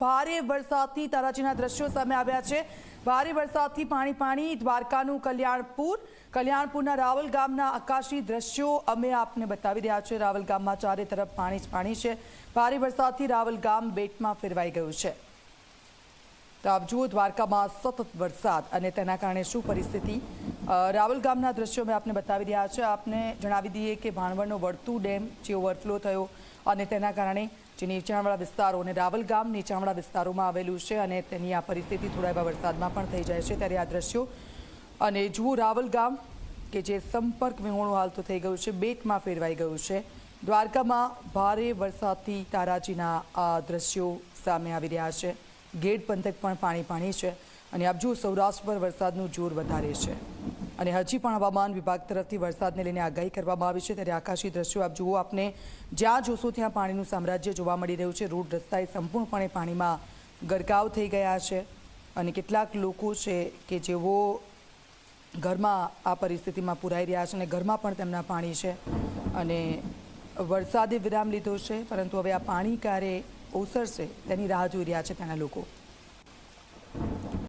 ભારે વરસાદથી તારાજીના દ્રશ્યો સામે આવ્યા છે। ભારે વરસાદથી પાણી દ્વારકાનું કલ્યાણપુરના રાવલ ગામના આકાશી દ્રશ્યો અમે આપને બતાવી રહ્યા છે। રાવલ ગામમાં ચારે તરફ પાણી જ પાણી છે। ભારે વરસાદથી રાવલ ગામ બેટમાં ફેરવાઈ ગયું છે। તો આપ જુઓ દ્વારકામાં સતત વરસાદ અને તેના કારણે શું પરિસ્થિતિ। રાવલ ગામના દ્રશ્યો અમે આપને બતાવી રહ્યા છે। આપને જણાવી દઈએ કે ભાણવડનો વળતુ ડેમ જે ઓવરફ્લો થયો અને તેના કારણે જે નીચાણવાળા વિસ્તારો અને રાવલ ગામ નીચાણવાળા વિસ્તારોમાં આવેલું છે અને તેની આ પરિસ્થિતિ થોડા એવા વરસાદમાં પણ થઈ જાય છે। ત્યારે આ દ્રશ્યો અને જુઓ રાવલ ગામ કે જે સંપર્ક વિહોણું હાલ તો થઈ ગયું છે, બેટમાં ફેરવાઈ ગયું છે। દ્વારકામાં ભારે વરસાદથી તારાજીના આ દ્રશ્યો સામે આવી રહ્યા છે। ગેટ પંથક પણ પાણી છે અને આપ જુઓ સૌરાષ્ટ્ર પર વરસાદનું જોર વધારે છે અને હજી પણ હવામાન વિભાગ તરફથી વરસાદને લઈને આગાહી કરવામાં આવી છે। ત્યારે આકાશી દ્રશ્યો આપ જુઓ, આપને જ્યાં જોશો ત્યાં પાણીનું સામ્રાજ્ય જોવા મળી રહ્યું છે। રોડ રસ્તા એ સંપૂર્ણપણે પાણીમાં ગરકાવ થઈ ગયા છે અને કેટલાક લોકો છે કે જેઓ ઘરમાં આ પરિસ્થિતિમાં પુરાઈ રહ્યા છે અને ઘરમાં પણ તેમના પાણી છે અને વરસાદે વિરામ લીધો છે, પરંતુ હવે આ પાણી ક્યારે ઓસરશે તેની રાહ જોઈ રહ્યા છે ત્યાંના લોકો।